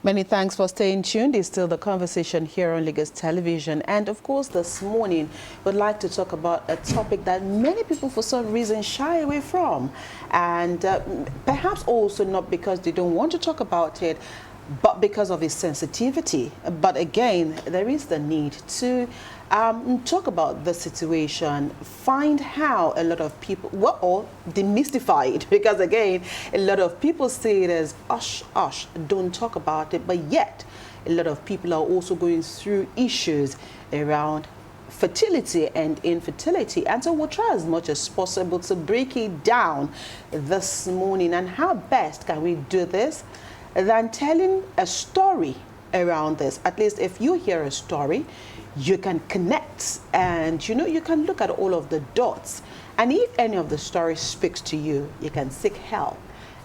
Many thanks for staying tuned. It's still the conversation here on Lagos Television. And of course, this morning, we'd like to talk about a topic that many people for some reason shy away from. And perhaps also not because they don't want to talk about it, but because of its sensitivity. But again, there is the need to talk about the situation, find how a lot of people, or demystify it, because again, a lot of people say it as, hush, hush, don't talk about it, but yet a lot of people are also going through issues around fertility and infertility. And so we'll try as much as possible to break it down this morning. And how best can we do this than telling a story around this? At least if you hear a story, you can connect and you can look at all of the dots, and if any of the stories speaks to you, you can seek help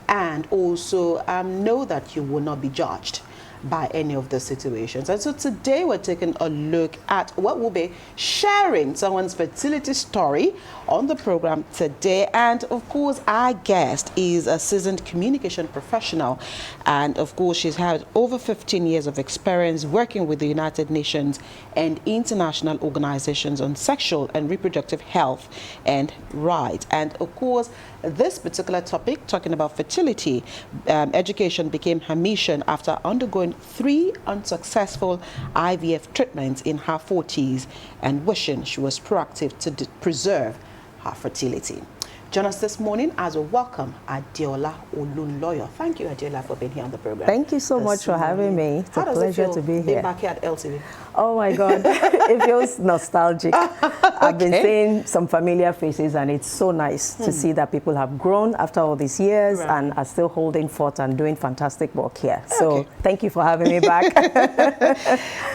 and also know that you will not be judged by any of the situations. And so today we're taking a look at what will be sharing someone's fertility story on the program today. And of course, our guest is a seasoned communication professional, and of course she's had over 15 years of experience working with the United Nations and international organizations on sexual and reproductive health and rights. And of course, this particular topic, talking about fertility education, became her mission after undergoing 3 unsuccessful IVF treatments in her 40s and wishing she was proactive to preserve her fertility. Join us this morning as we welcome Adeola Olunloyo. Thank you, Adeola, for being here on the program. Thank you so much for having me. It's a pleasure to be here. Being back here at LTV? Oh my God, it feels nostalgic. I've been seeing some familiar faces, and it's so nice to see that people have grown after all these years and are still holding forth and doing fantastic work here. So thank you for having me back.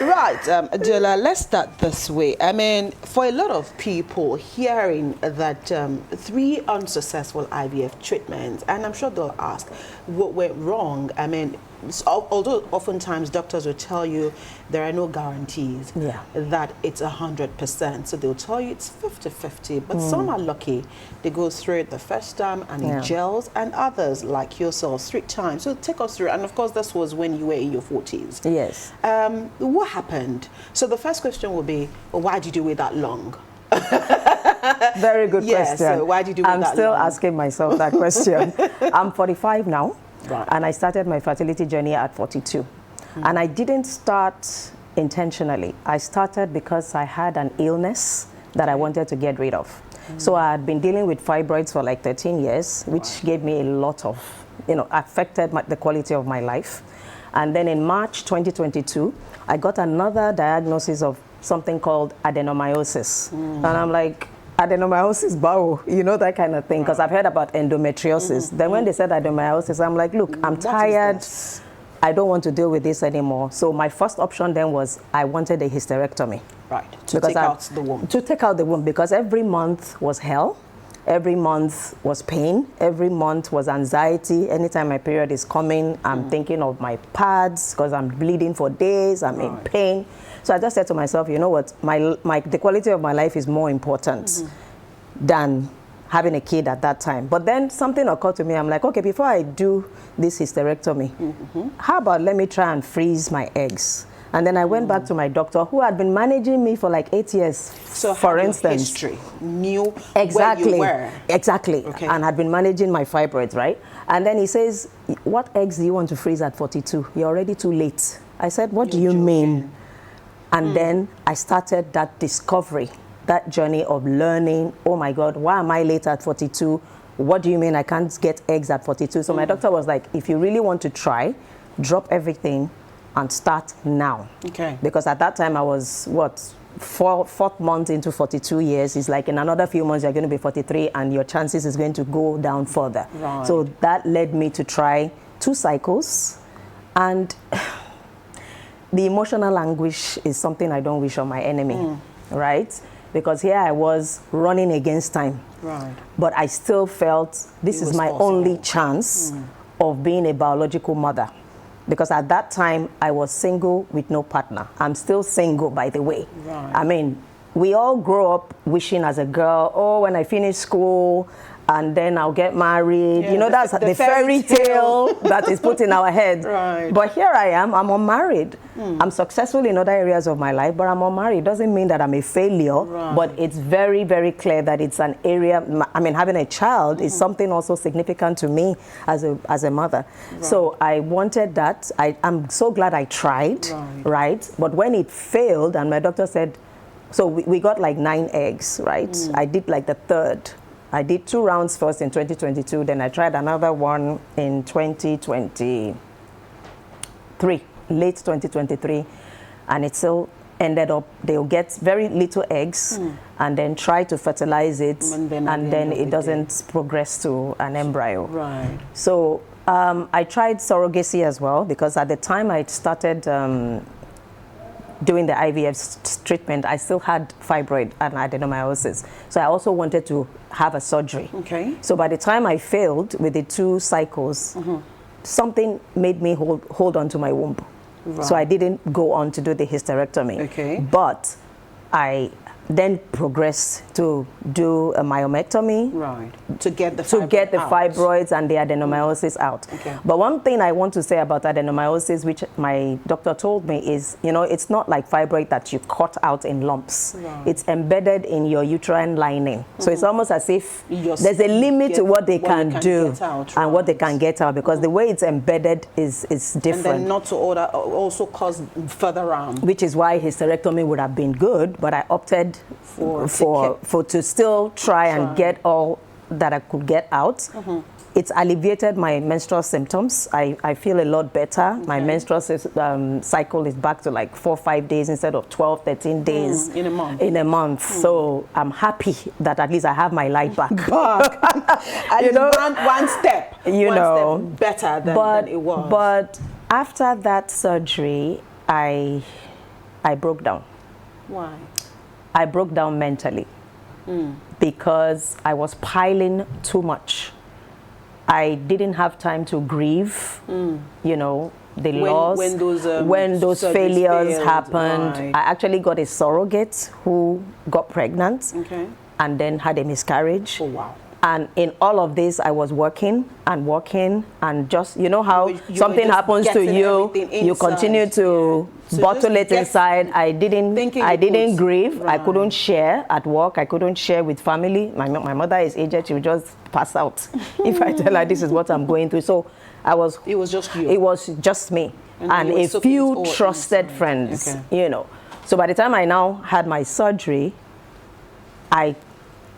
Right, Adeola, let's start this way. I mean, for a lot of people hearing that 3 unsuccessful IVF treatments, and I'm sure they'll ask what went wrong. I mean, although oftentimes doctors will tell you there are no guarantees that it's 100%, so they'll tell you it's 50-50, but some are lucky. They go through it the first time and it gels, and others like yourself 3 times. So take us through, and of course this was when you were in your 40s. Yes. What happened? So the first question will be, well, why did you wait that long? Very good question. So why did you wait that long? I'm still asking myself that question. I'm 45 now. Right. And I started my fertility journey at 42. And I didn't start intentionally. I started because I had an illness that I wanted to get rid of. So I had been dealing with fibroids for like 13 years, which gave me a lot of, affected the quality of my life. And then in March 2022, I got another diagnosis of something called adenomyosis. And I'm like, adenomyosis, bow, that kind of thing, because I've heard about endometriosis. Then when they said adenomyosis, I'm like, look, I'm tired. I don't want to deal with this anymore. So my first option then was I wanted a hysterectomy. Right, to take out the womb. To take out the womb, because every month was hell. Every month was pain. Every month was anxiety. Anytime my period is coming, I'm thinking of my pads because I'm bleeding for days. I'm in pain. So I just said to myself, you know what, the quality of my life is more important than having a kid at that time. But then something occurred to me. I'm like, okay, before I do this hysterectomy, how about let me try and freeze my eggs? And then I went back to my doctor, who had been managing me for like 8 years, so for instance. History, knew exactly where you were. Exactly, and had been managing my fibroids, right? And then he says, what eggs do you want to freeze at 42? You're already too late. I said, what do you mean? And then I started that discovery, that journey of learning, oh my God, why am I late at 42? What do you mean I can't get eggs at 42? So my doctor was like, if you really want to try, drop everything and start now. Okay. Because at that time I was, fourth month into 42 years. It's like in another few months you're going to be 43 and your chances is going to go down further. Right. So that led me to try 2 cycles, and the emotional anguish is something I don't wish on my enemy, right? Because here I was running against time. Right. But I still felt this is my only chance of being a biological mother. Because at that time, I was single with no partner. I'm still single, by the way. Right. I mean, we all grow up wishing as a girl, oh, when I finish school, and then I'll get married. Yeah, you know, that's the fairy tale that is put in our head. Right. But here I am, I'm unmarried. I'm successful in other areas of my life, but I'm unmarried. Doesn't mean that I'm a failure, Right. but it's very, very clear that it's an area, I mean, having a child is something also significant to me as a mother. Right. So I wanted that. I'm so glad I tried, right? But when it failed, and my doctor said, so we got like 9 eggs, right? I did like the 3rd. I did 2 rounds first in 2022, then I tried another one in 2023, late 2023, and it still ended up, they'll get very little eggs and then try to fertilize it, and then it doesn't progress to an embryo. Right. So I tried surrogacy as well, because at the time I started doing the IVF treatment, I still had fibroid and adenomyosis. So I also wanted to have a surgery. Okay. So by the time I failed with the 2 cycles, something made me hold on to my womb. Right. So I didn't go on to do the hysterectomy. Okay. But I then progressed to do a myomectomy. Right. To get the fibroids and the adenomyosis out. Okay. But one thing I want to say about adenomyosis, which my doctor told me, is, you know, it's not like fibroid that you cut out in lumps. Right. It's embedded in your uterine lining. So it's almost as if there's a limit to what they can do and what they can get out, because the way it's embedded is different. And then not to also cause further harm. Which is why hysterectomy would have been good, but I opted to still try and get all that I could get out. It's alleviated my menstrual symptoms. I feel a lot better. Okay. My menstrual cycle is back to like 4 or 5 days instead of 12, 13 days in a month. So I'm happy that at least I have my life back. You know, one step. Step better than it was. But after that surgery, I broke down. Why? I broke down mentally because I was piling too much. I didn't have time to grieve, you know, the loss. When those failures happened, right. I actually got a surrogate who got pregnant and then had a miscarriage. Oh, wow. And in all of this, I was working and just, you know how something happens to you, you continue to bottle it inside. I didn't grieve. Right. I couldn't share at work. I couldn't share with family. My mother is aged. She would just pass out if I tell her this is what I'm going through. So it was just you. It was just me and a few trusted friends, you know. So by the time I now had my surgery, I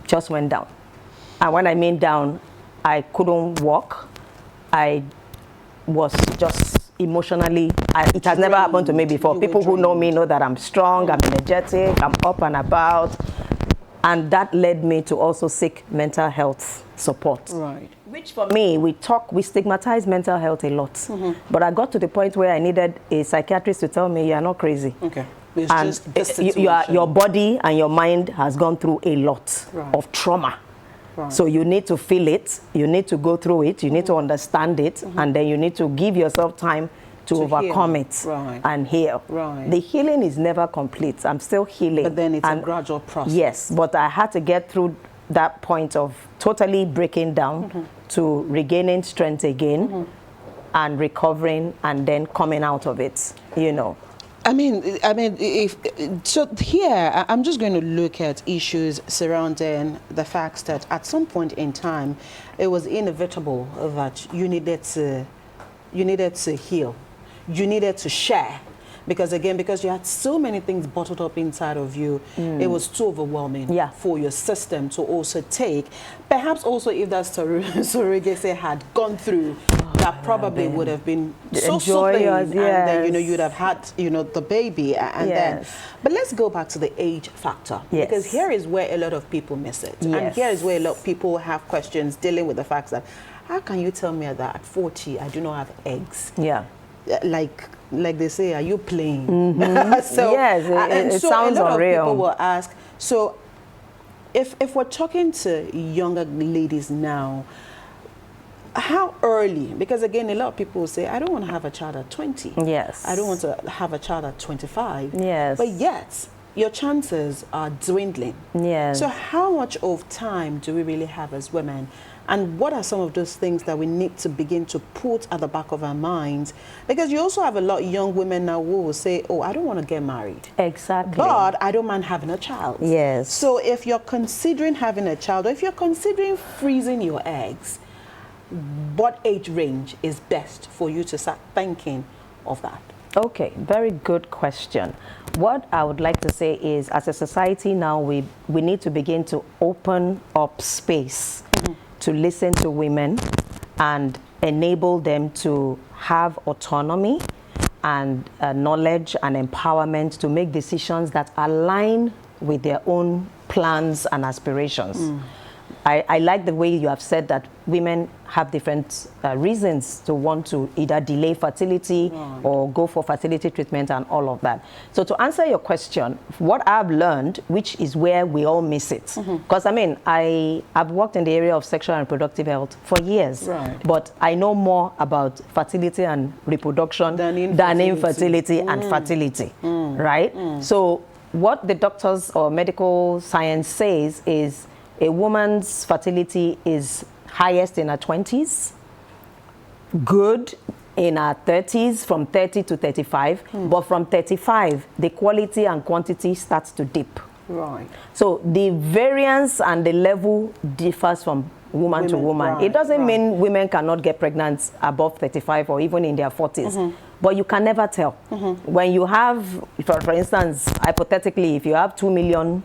just went down. And when I mean down, I couldn't walk. I was just emotionally, it has never happened to me before. People who know me know that I'm strong, I'm energetic, I'm up and about. And that led me to also seek mental health support. Right. Which for me, we stigmatize mental health a lot. But I got to the point where I needed a psychiatrist to tell me, you're not crazy. Okay. It's just your body and your mind has gone through a lot of trauma. Right. So you need to feel it, you need to go through it, you need to understand it, and then you need to give yourself time to overcome it and heal. Right. The healing is never complete. I'm still healing. But then it's a gradual process. Yes, but I had to get through that point of totally breaking down to regaining strength again and recovering and then coming out of it, you know. I mean, so here, I'm just going to look at issues surrounding the fact that at some point in time, it was inevitable that you needed to heal, you needed to share. Because again, because you had so many things bottled up inside of you, it was too overwhelming for your system to also take. Perhaps also if that surrogacy had gone through, that probably would have been so soothing, and then you'd have had the baby, and then. But let's go back to the age factor, because here is where a lot of people miss it, and here is where a lot of people have questions dealing with the fact that how can you tell me that at 40 I do not have eggs? Yeah, like they say, are you playing? So yes, it sounds unreal. A lot of people will ask. So if we're talking to younger ladies now, how early? Because again, a lot of people will say, I don't want to have a child at 20. Yes. I don't want to have a child at 25. Yes. But yet, your chances are dwindling. Yes. So how much of time do we really have as women? And what are some of those things that we need to begin to put at the back of our minds? Because you also have a lot of young women now who will say, oh, I don't want to get married. Exactly. But I don't mind having a child. Yes. So if you're considering having a child, or if you're considering freezing your eggs, what age range is best for you to start thinking of that? Okay, very good question. What I would like to say is, as a society now, we need to begin to open up space to listen to women and enable them to have autonomy and knowledge and empowerment to make decisions that align with their own plans and aspirations. I like the way you have said that women have different reasons to want to either delay fertility or go for fertility treatment and all of that. So to answer your question, what I've learned, which is where we all miss it, because I mean, I've worked in the area of sexual and reproductive health for years, but I know more about fertility and reproduction than infertility and fertility, right? So what the doctors or medical science says is a woman's fertility is highest in her 20s, good in her 30s, from 30 to 35, but from 35, the quality and quantity starts to dip. Right. So the variance and the level differs from woman to woman. It doesn't mean women cannot get pregnant above 35 or even in their 40s. But you can never tell. When you have, for instance, hypothetically, if you have 2 million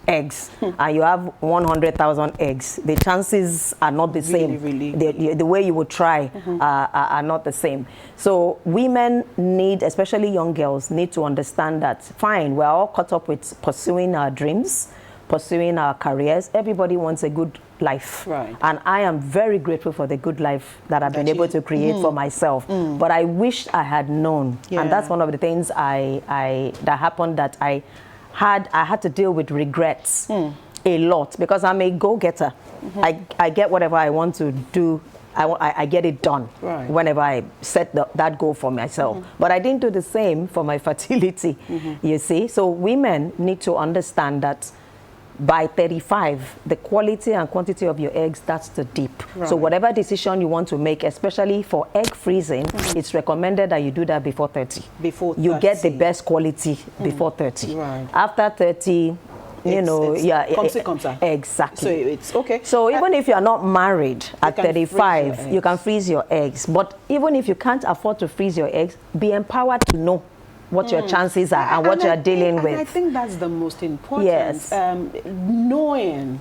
eggs and you have 100,000 eggs, the chances are not the same. The way you would try are not the same. So women need, especially young girls, need to understand that, fine, we're all caught up with pursuing our dreams, pursuing our careers. Everybody wants a good life. And I am very grateful for the good life that I've been able to create for myself. But I wish I had known. And that's one of the things that happened, that I had to deal with regrets a lot, because I'm a go-getter. I get whatever I want to do. I get it done whenever I set that goal for myself. But I didn't do the same for my fertility, you see. So women need to understand that by 35, the quality and quantity of your eggs starts to dip. So whatever decision you want to make, especially for egg freezing, it's recommended that you do that before 30. You get the best quality before 30. After 30, you know, exactly. So it's okay. So even if you are not married at 35, you can freeze your eggs. But even if you can't afford to freeze your eggs, be empowered to know what your chances are and what you're dealing with. And I think that's the most important. Yes. Knowing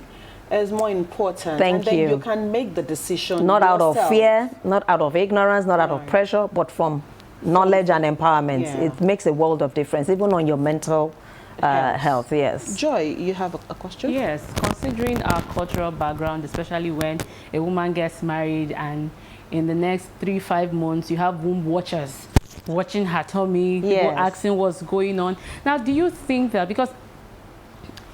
is more important. Thank and you. then you can make the decision not yourself. Out of fear, not out of ignorance, not out of pressure, but from knowledge and empowerment. It makes a world of difference, even on your mental health. Yes. Joy, you have a question? Yes. Considering our cultural background, especially when a woman gets married and in the next 3-5 months you have womb watchers watching her tummy, people asking what's going on. Now, do you think that, because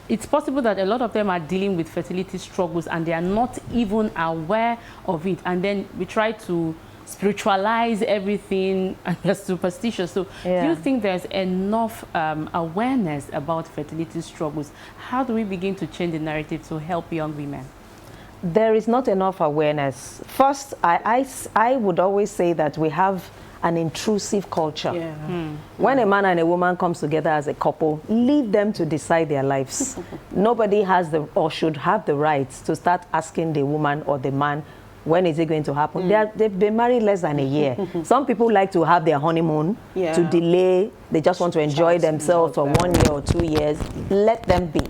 it's possible that a lot of them are dealing with fertility struggles and they are not even aware of it, and then we try to spiritualize everything and we're superstitious. So do you think there's enough awareness about fertility struggles? How do we begin to change the narrative to help young women? There is not enough awareness. First, I would always say that we have an intrusive culture. When a man and a woman comes together as a couple, leave them to decide their lives. Nobody has the, or should have the right to start asking the woman or the man, when is it going to happen? They've been married less than a year. Some people like to have their honeymoon, to delay. They just want to enjoy themselves for 1 year or 2 years. Let them be.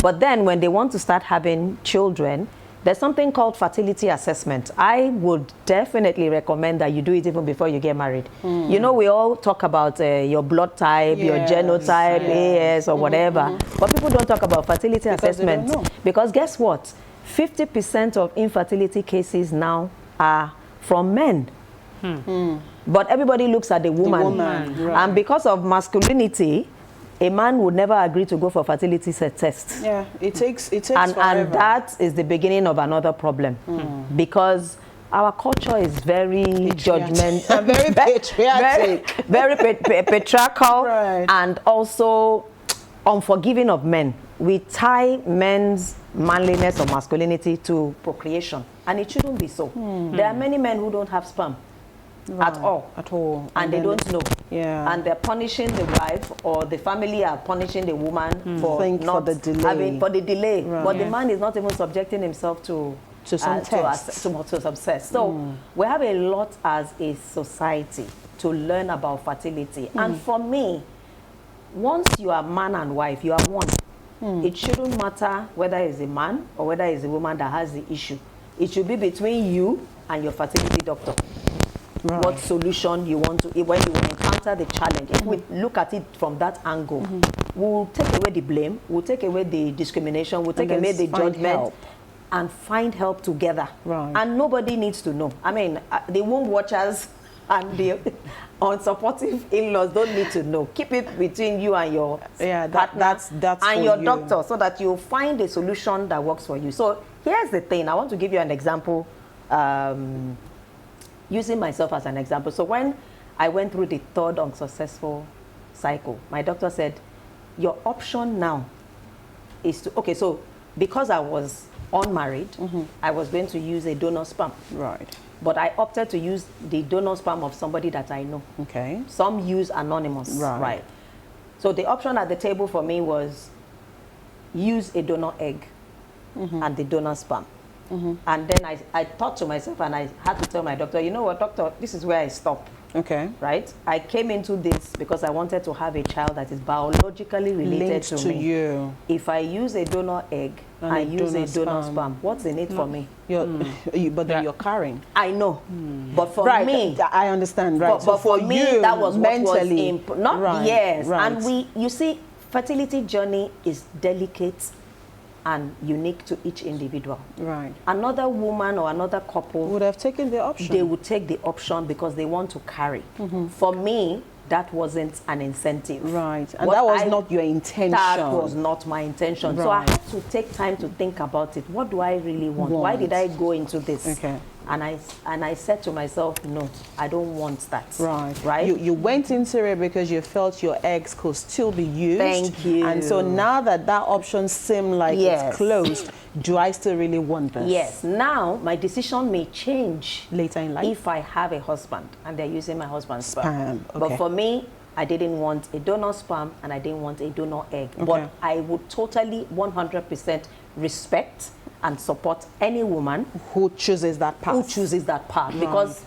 But then when they want to start having children, there's something called fertility assessment. I would definitely recommend that you do it even before you get married. You know, we all talk about your blood type, your genotype, AS, or whatever. But people don't talk about fertility assessment. Because guess what? 50% of infertility cases now are from men. But everybody looks at the woman. And because of masculinity, a man would never agree to go for fertility test. It takes and that is the beginning of another problem, because our culture is very judgmental, very patriotic, very patriarchal, and also unforgiving of men. We tie men's manliness or masculinity to procreation, and it shouldn't be so. There are many men who don't have sperm at all. And they don't know. Yeah. And they're punishing the wife, or the family are punishing the woman for the delay. having, for the delay. Right. But the man is not even subjecting himself to some tests. to success. So we have a lot as a society to learn about fertility. And for me, once you are man and wife, you are one. It shouldn't matter whether it's a man or whether it's a woman that has the issue. It should be between you and your fertility doctor. Right. What solution you want to, when you encounter the challenge. If we look at it from that angle, we'll take away the blame, we'll take away the discrimination, we'll take away the judgment, and find help together. Right. And nobody needs to know. I mean, the womb watchers and the unsupportive in-laws don't need to know. Keep it between you and your partner that's and your doctor, so that you'll find a solution that works for you. So here's the thing. I want to give you an example, using myself as an example. So when I went through the third unsuccessful cycle, my doctor said, your option now is to, okay, so because I was unmarried, I was going to use a donor sperm. Right. But I opted to use the donor sperm of somebody that I know. Okay. Some use anonymous. Right. So the option at the table for me was use a donor egg and the donor sperm. And then I thought to myself, and I had to tell my doctor, you know what, doctor, this is where I stop. Okay. Right? I came into this because I wanted to have a child that is biologically related to me. You. If I use a donor egg and use a donor sperm, what's in it for me? But then you're carrying. I know. But for me, I understand, right? But for me, you, that was mentally, what was not right, yes. Right. And you see, fertility journey is delicate and unique to each individual. Right. Another woman or another couple would have taken the option. They would take the option because they want to carry. For me, that wasn't an incentive. Right. And that was not your intention. That was not my intention. Right. So I had to take time to think about it. What do I really want? Why did I go into this? Okay. And I said to myself, no, I don't want that. Right. Right. You went into it because you felt your eggs could still be used. Thank you. And so now that option seemed like it's closed, do I still really want this? Yes. Now my decision may change later in life if I have a husband and they're using my husband's sperm. Okay. But for me, I didn't want a donor sperm and I didn't want a donor egg. Okay. But I would totally 100% respect and support any woman who chooses that path. Right. Because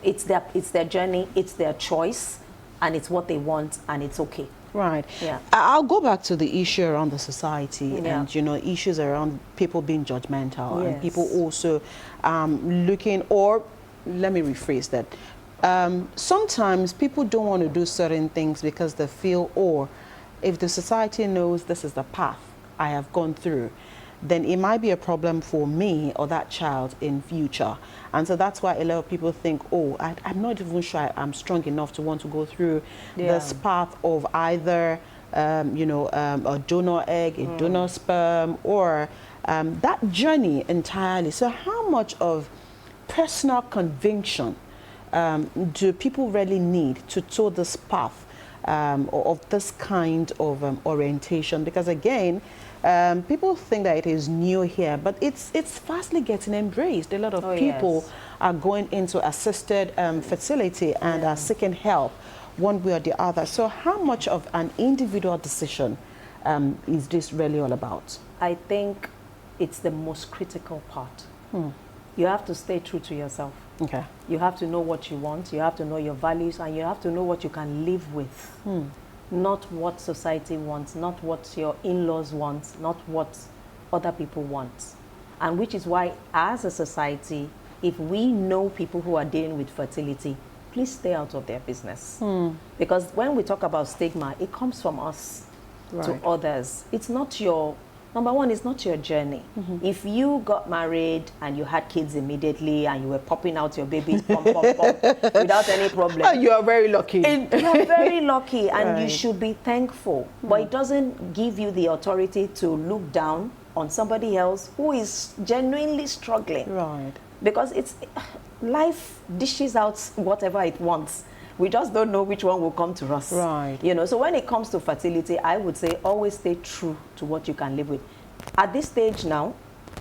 it's their journey, it's their choice, and it's what they want, and it's okay. Right. Yeah. I'll go back to the issue around the society and, issues around people being judgmental and people also looking, or let me rephrase that. Sometimes people don't want to do certain things because they feel, or if the society knows this is the path I have gone through, then it might be a problem for me or that child in future. And so that's why a lot of people think, oh, I'm not even sure I'm strong enough to want to go through this path of either, a donor egg, a donor sperm, or that journey entirely. So how much of personal conviction do people really need to tour this path of this kind of orientation? Because again, people think that it is new here, but it's fastly getting embraced. A lot of people are going into assisted fertility and are seeking help one way or the other. So how much of an individual decision is this really all about? I think it's the most critical part. You have to stay true to yourself. Okay. You have to know what you want, you have to know your values, and you have to know what you can live with. Not what society wants, not what your in-laws want, not what other people want. And which is why, as a society, if we know people who are dealing with fertility, please stay out of their business. Because when we talk about stigma, it comes from us to others. It's not your, number one, it's not your journey. If you got married and you had kids immediately and you were popping out your babies without any problem. You are very lucky. You're very lucky, and you should be thankful. But it doesn't give you the authority to look down on somebody else who is genuinely struggling. Right. Because life dishes out whatever it wants. We just don't know which one will come to us. Right. You know, so when it comes to fertility, I would say always stay true to what you can live with. At this stage now,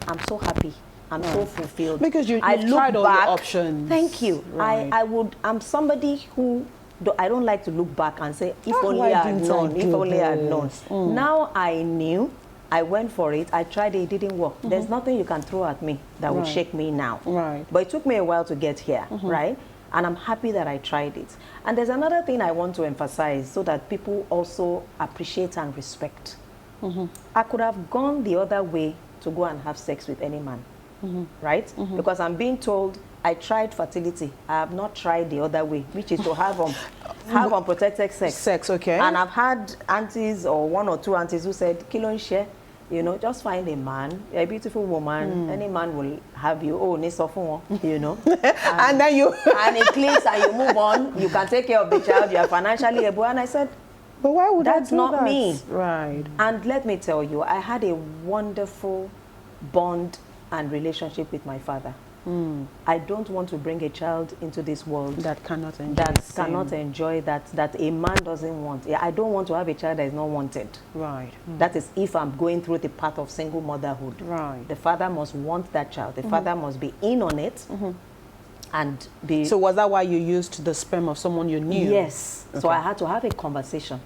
I'm so happy. I'm so fulfilled. Because you've tried all your options. Thank you. Right. I'm somebody who, I don't like to look back and say, if only I had known, if only I had known. Now I knew, I went for it, I tried it, it didn't work. There's nothing you can throw at me that will shake me now. Right. But it took me a while to get here, right? And I'm happy that I tried it. And there's another thing I want to emphasize so that people also appreciate and respect. I could have gone the other way to go and have sex with any man, right? Because I'm being told I tried fertility. I have not tried the other way, which is to have unprotected sex. Okay. And I've had aunties or one or two aunties who said, "Kilo share, you know, just find a man, a beautiful woman. Any man will have you. Oh, you know." And then you and it clicks and you move on. You can take care of the child. You are financially able. And I said, but why would that's I do not that? me. Right. And let me tell you, I had a wonderful bond and relationship with my father. I don't want to bring a child into this world that cannot enjoy that a man doesn't want. I don't want to have a child that is not wanted. Right. That is if I'm going through the path of single motherhood. Right. The father must want that child. The father must be in on it. And be. So was that why you used the sperm of someone you knew? Yes. Okay. So I had to have a conversation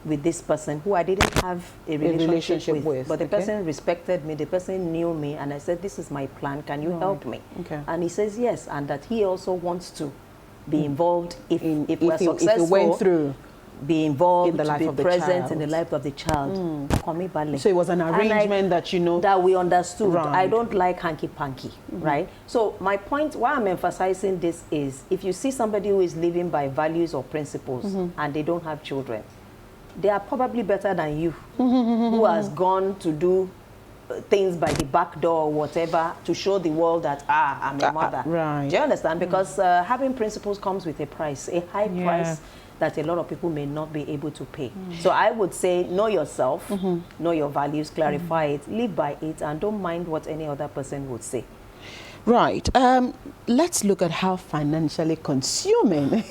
with this person who I didn't have a relationship with. But the person respected me. The person knew me. And I said, this is my plan. Can you help me? Okay. And he says yes. And that he also wants to be involved if we're successful. If you went through. Be involved, in the life to of be the present child. in the life of the child. So it was an arrangement that you know. That we understood. Right. I don't like hanky-panky, right? So my point, why I'm emphasizing this is, if you see somebody who is living by values or principles and they don't have children, they are probably better than you, who has gone to do things by the back door or whatever to show the world that, I'm a mother. Right. Do you understand? Because having principles comes with a price, a high price that a lot of people may not be able to pay. So I would say, know yourself, know your values, clarify it, live by it, and don't mind what any other person would say. Right. Let's look at how financially consuming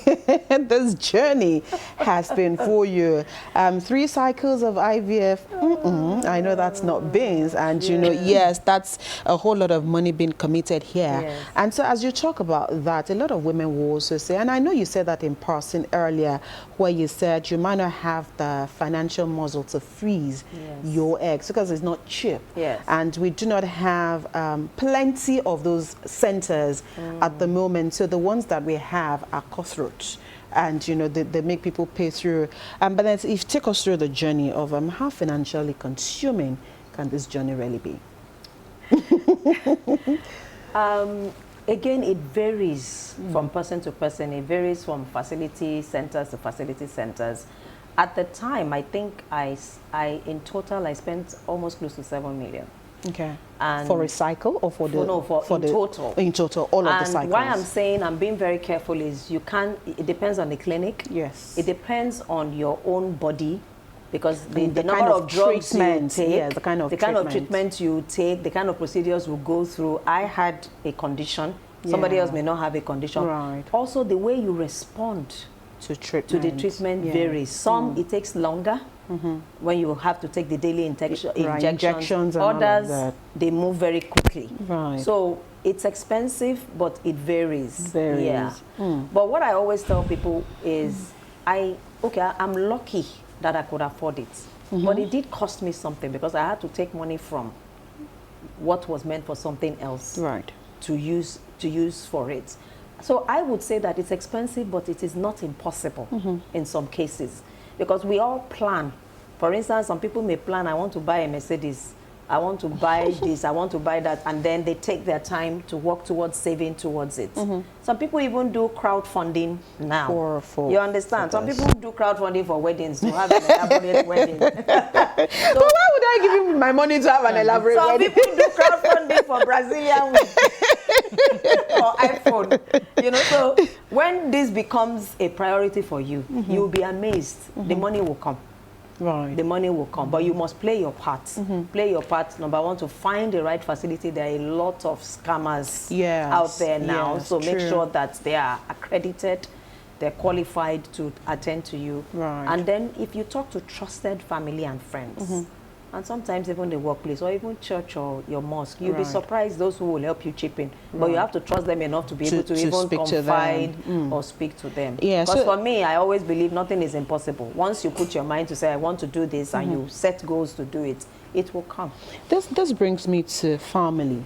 this journey has been for you. 3 cycles of IVF. I know that's not beans. And, you know, yes, that's a whole lot of money being committed here. Yes. And so as you talk about that, a lot of women will also say, and I know you said that in passing earlier, where you said you might not have the financial muscle to freeze your eggs because it's not cheap. Yes. And we do not have plenty of those centers at the moment. So the ones that we have are cutthroat. And, you know, they make people pay through. But then if you take us through the journey of how financially consuming can this journey really be? Again, it varies from person to person. It varies from facility centers to facility centers. At the time, I think in total, I spent almost close to 7 million. Okay. And for a cycle or for the... No, in total. In total, all of the cycles. And why I'm saying I'm being very careful is it depends on the clinic. Yes. It depends on your own body, because the number of drugs you take, the kind of treatment you take, the kind of procedures you go through. I had a condition. Somebody else may not have a condition. Right. Also, the way you respond to treatment. To the treatment varies. Some it takes longer when you have to take the daily injections. Others, they move very quickly. Right. So it's expensive, but it varies. Yeah. But what I always tell people is, I'm lucky that I could afford it. But it did cost me something, because I had to take money from what was meant for something else to use for it. So I would say that it's expensive, but it is not impossible in some cases, because we all plan. For instance, some people may plan, I want to buy a Mercedes, I want to buy this, I want to buy that, and then they take their time to work towards saving towards it. Some people even do crowdfunding now. You understand? Some people do crowdfunding for weddings, to have an elaborate wedding. So, but why would I give you my money to have an elaborate wedding? Some people do crowdfunding for Brazilian or iPhone. You know, so when this becomes a priority for you, you'll be amazed. The money will come. Right. The money will come, but you must play your part. Play your part, number one, to find the right facility. There are a lot of scammers out there now, so make sure that they are accredited. they're qualified to attend to you. Right. And then if you talk to trusted family and friends, and sometimes even the workplace or even church or your mosque, you'll be surprised those who will help you chip in. But you have to trust them enough to be able to even confide or speak to them. Yeah, because for me, I always believe nothing is impossible. Once you put your mind to say, I want to do this, and you set goals to do it, it will come. This brings me to family,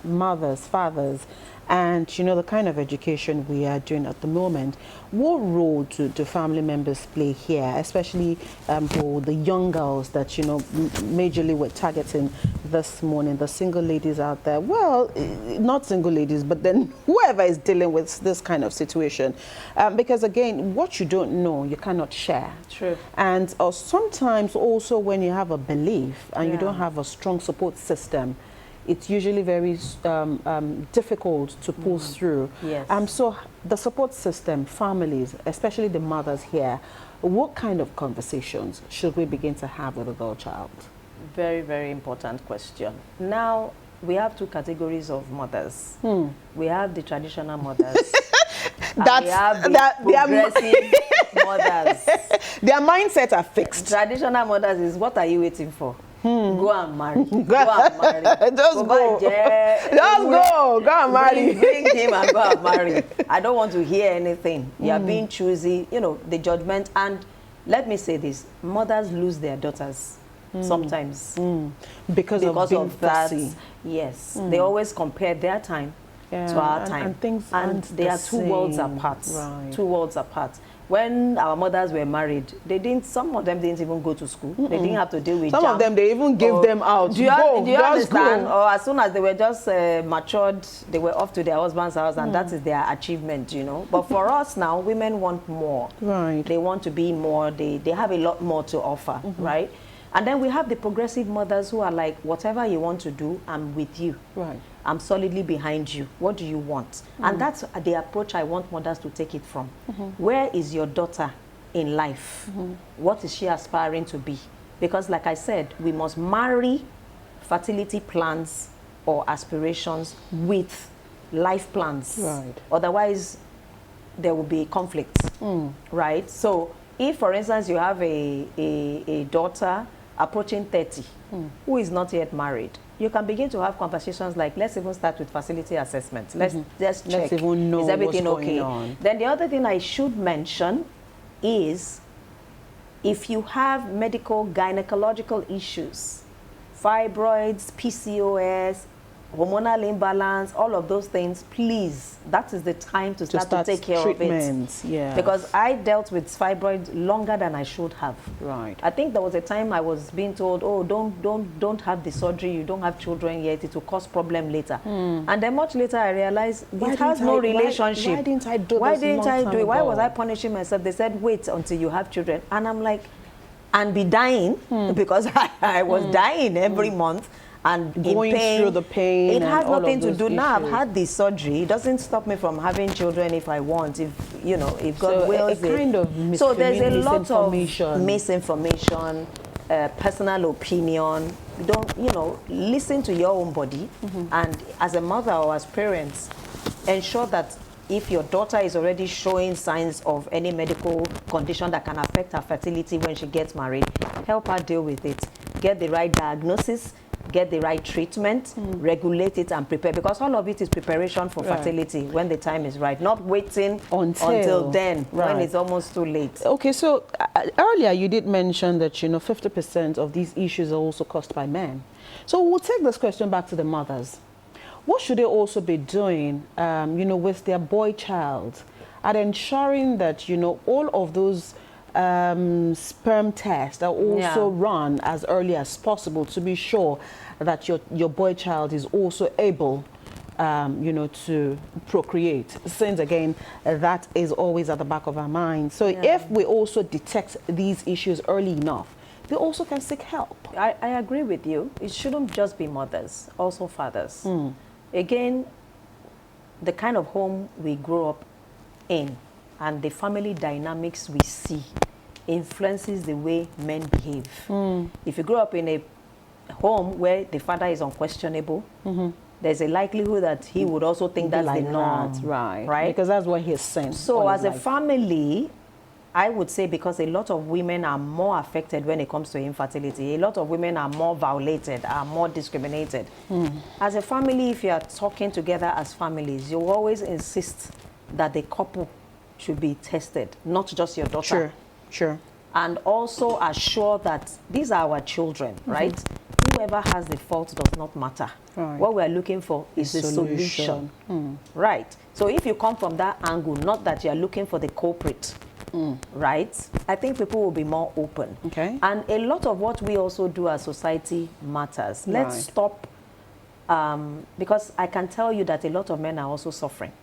mothers, fathers, and, you know, the kind of education we are doing at the moment. What role do family members play here, especially for the young girls that, you know, majorly we're targeting this morning, the single ladies out there? Well, not single ladies, but then whoever is dealing with this kind of situation. Because, again, what you don't know, you cannot share. True. And sometimes also when you have a belief and you don't have a strong support system, it's usually very difficult to pull through. Yes. So the support system, families, especially the mothers here, what kind of conversations should we begin to have with a girl child? Very, very important question. Now, we have two categories of mothers. We have the traditional mothers. And we have the progressive mothers. Their mindsets are fixed. Traditional mothers is, what are you waiting for? Go and marry. Go and marry. Just go. Just go. Go and marry. Bring him and go and marry. I don't want to hear anything. You are being choosy, you know, the judgment. And let me say this, mothers lose their daughters sometimes. Because of that. Yes. They always compare their time to our time. And they are two worlds apart. Right. Two worlds apart. When our mothers were married, some of them didn't even go to school. They didn't have to deal with some of them, they even gave them out. Do you understand? Or as soon as they were just matured, they were off to their husband's house, and that is their achievement, you know. But for us now, women want more. Right. They want to be more. They have a lot more to offer, right? And then we have the progressive mothers who are like, whatever you want to do, I'm with you. Right. I'm solidly behind you. What do you want? And that's the approach I want mothers to take it from. Where is your daughter in life? What is she aspiring to be? Because like I said, we must marry fertility plans or aspirations with life plans. Right. Otherwise, there will be conflict, right? So if, for instance, you have a daughter approaching 30 who is not yet married, you can begin to have conversations like, let's even start with facility assessment. Let's just check, even know is everything what's going okay? on. Then the other thing I should mention is, if you have medical gynecological issues, fibroids, PCOS, hormonal imbalance, all of those things, please, that is the time to start to take care of it. Yeah. Because I dealt with fibroids longer than I should have. Right. I think there was a time I was being told, oh, don't have the surgery, you don't have children yet, it will cause problem later. And then much later I realized it has no relationship. Why didn't I do Why this didn't I do it? Why ago? was I punishing myself? They said, wait until you have children. And I'm like, and be dying, because I was dying every month. And going through the pain. It has nothing to do. Issues. Now I've had this surgery. It doesn't stop me from having children if I want. If you know, if God wills it. Kind of so there's a lot of misinformation, personal opinion. Listen to your own body, and as a mother or as parents, ensure that if your daughter is already showing signs of any medical condition that can affect her fertility when she gets married, help her deal with it. Get the right diagnosis, get the right treatment, regulate it and prepare, because all of it is preparation for fertility when the time is right, not waiting until then when it's almost too late. Okay, so earlier you did mention that 50% of these issues are also caused by men. So we'll take this question back to the mothers. What should they also be doing, with their boy child, at ensuring that all of those sperm tests are also run as early as possible to be sure that your boy child is also able, to procreate. Since again, that is always at the back of our mind. So if we also detect these issues early enough, they also can seek help. I agree with you. It shouldn't just be mothers, also fathers. Again, the kind of home we grow up in and the family dynamics we see influences the way men behave. If you grow up in a home where the father is unquestionable, there's a likelihood that he would also think that's like the norm. that, right? Right? Because that's what he's saying. So as a family, I would say, because a lot of women are more affected when it comes to infertility, a lot of women are more violated, are more discriminated. As a family, if you are talking together as families, you always insist that the couple should be tested, not just your daughter. Sure, sure. And also assure that these are our children, right? Whoever has the fault does not matter. Right. What we're looking for is a solution. Right? So if you come from that angle, not that you're looking for the culprit, right? I think people will be more open. Okay. And a lot of what we also do as society matters. Let's stop, because I can tell you that a lot of men are also suffering.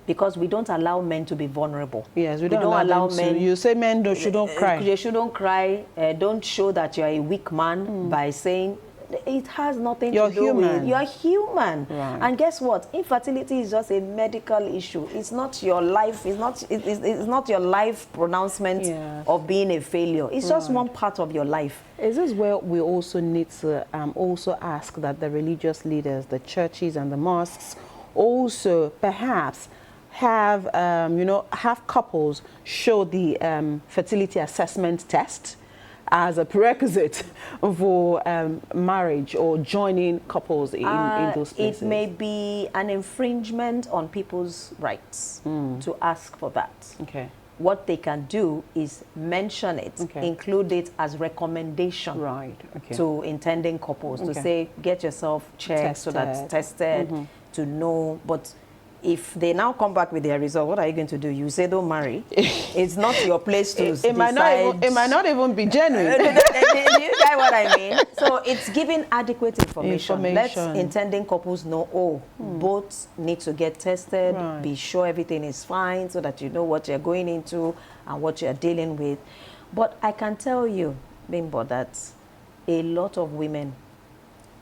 Because we don't allow men to be vulnerable. Yes, we don't allow men. You say men shouldn't cry. They shouldn't cry. Don't show that you're a weak man by saying it has nothing to do with you're human. Right. And guess what? Infertility is just a medical issue. It's not your life. It's not your life pronouncement of being a failure. It's just one part of your life. Is this where we also need to also ask that the religious leaders, the churches and the mosques, also perhaps have have couples show the fertility assessment test as a prerequisite for marriage or joining couples in those places? It may be an infringement on people's rights to ask for that. Okay. What they can do is mention it, include it as recommendation to intending couples to say, get yourself checked so that's tested to know. But if they now come back with their result, what are you going to do? You say don't marry. It's not your place to decide. It might not even be genuine. Do you get what I mean? So it's giving adequate information. Let's intending couples know, both need to get tested, be sure everything is fine so that you know what you're going into and what you're dealing with. But I can tell you, Bimbo, that a lot of women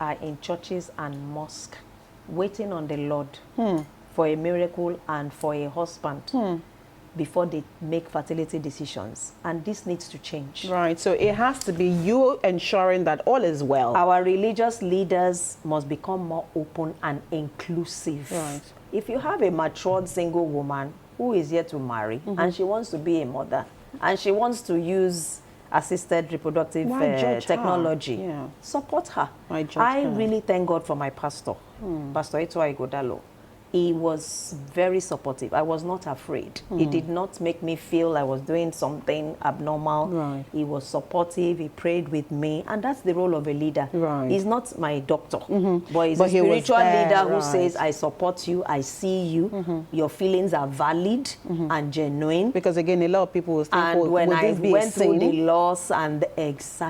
are in churches and mosques waiting on the Lord for a miracle and for a husband before they make fertility decisions. And this needs to change. Right. So it has to be you ensuring that all is well. Our religious leaders must become more open and inclusive. Right. If you have a matured single woman who is yet to marry and she wants to be a mother and she wants to use assisted reproductive technology, support her. I really thank God for my pastor, Pastor Adeola Igodalo. He was very supportive. I was not afraid. He did not make me feel I was doing something abnormal. He was supportive. He prayed with me. And that's the role of a leader. He's not my doctor, but he's a spiritual leader who says, I support you, I see you, your feelings are valid and genuine. Because again, a lot of people will think, and when I went through the loss and is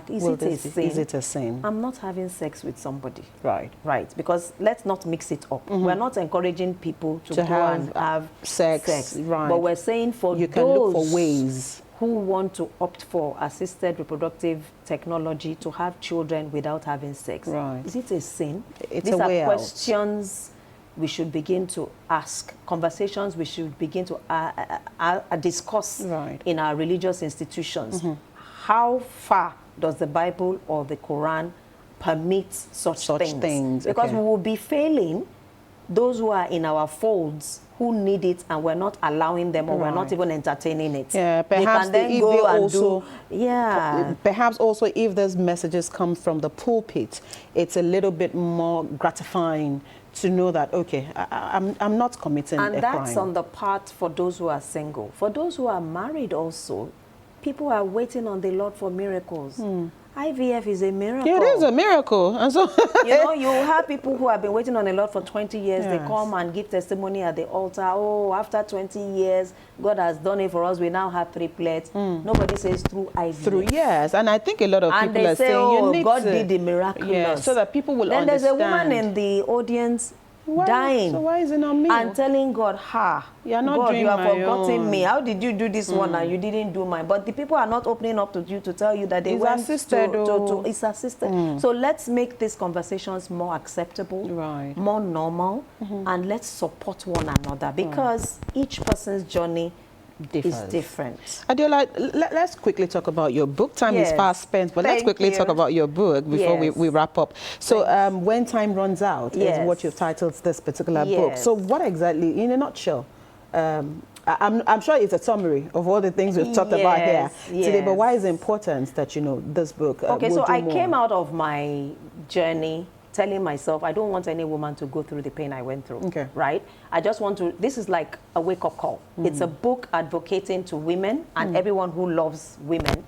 it a sin? I'm not having sex with somebody. Right. Because let's not mix it up. We're not encouraging people to go and have sex. But we're saying for you can look for ways who want to opt for assisted reproductive technology to have children without having sex. Is it a sin? These are questions we should begin to ask, conversations we should begin to discuss in our religious institutions. How far does the Bible or the Quran permit such things? Because we will be failing those who are in our folds who need it and we're not allowing them or we're not even entertaining it. Perhaps they perhaps also if those messages come from the pulpit, it's a little bit more gratifying to know that, okay, I'm not committing a crime. And that's on the part for those who are single. For those who are married also, people are waiting on the Lord for miracles. IVF is a miracle. It is a miracle. And so you have people who have been waiting on the Lord for 20 years. They come and give testimony at the altar. Oh, after 20 years, God has done it for us. We now have triplets. Nobody says through IVF. And I think a lot of people are saying, you need God did the miraculous. So that people will understand. Then there's a woman in the audience dying. So why is it not me? And telling God, you're not God, doing you have my forgotten own. me. How did you do this one and you didn't do mine? But the people are not opening up to you to tell you that they went assisted, it's assisted. So let's make these conversations more acceptable, more normal, and let's support one another because each person's journey is different. Adeola, let's quickly talk about your book. Time is fast spent, but let's quickly talk about your book before we wrap up. So When Time Runs Out is what you've titled this particular book. So what exactly, in a nutshell, I'm sure it's a summary of all the things we've talked about here today, but why is it important that, you know, this book Okay, so I came out of my journey telling myself I don't want any woman to go through the pain I went through, right? I just want to, this is like a wake-up call. It's a book advocating to women and everyone who loves women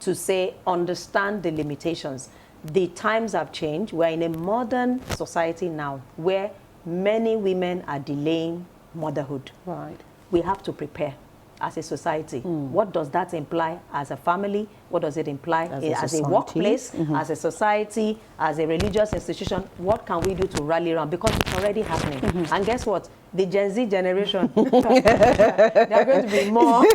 to say, understand the limitations. The times have changed. We're in a modern society now where many women are delaying motherhood. Right. We have to prepare as a society. What does that imply as a family? What does it imply as a workplace, as a society, as a religious institution? What can we do to rally around? Because it's already happening. And guess what? The Gen Z generation, they are going to be more,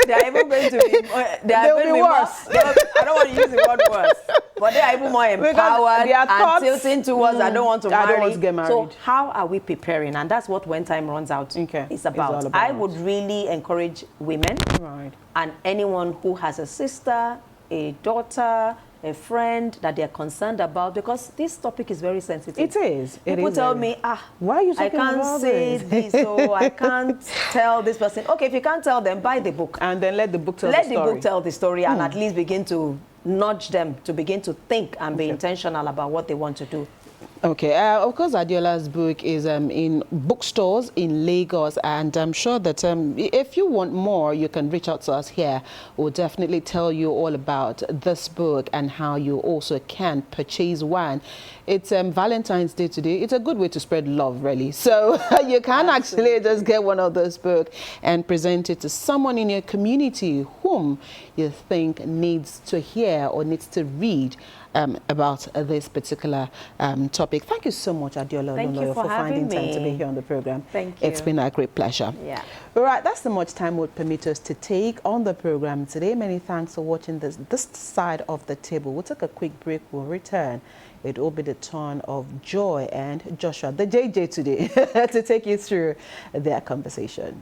they are even going to be, they are going to be worse. I don't want to use the word worse, but they are even more empowered and tilting towards, I don't want to marry. I don't want to get married. So how are we preparing? And that's what When Time Runs Out is about. I would really encourage women and anyone who has a sister, a daughter, a friend that they're concerned about, because this topic is very sensitive. It is. People tell me, why are you talking I can't say this, so I can't tell this person. Okay, if you can't tell them, buy the book. And then let the book tell the story. Let the book tell the story and at least begin to nudge them to begin to think and be intentional about what they want to do. Okay, of course, Adeola's book is in bookstores in Lagos, and I'm sure that if you want more, you can reach out to us here. We'll definitely tell you all about this book and how you also can purchase one. It's Valentine's Day today. It's a good way to spread love, really. So you can actually just get one of those books and present it to someone in your community whom you think needs to hear or needs to read about this particular topic. Thank you so much, Adeola Olunloyo, for finding time to be here on the program. Thank you. It's been a great pleasure. Yeah. All right, that's the much time would permit us to take on the program today. Many thanks for watching this side of the table. We'll take a quick break. We'll return. It will be the turn of Joy and Joshua, the JJ today, to take you through their conversation.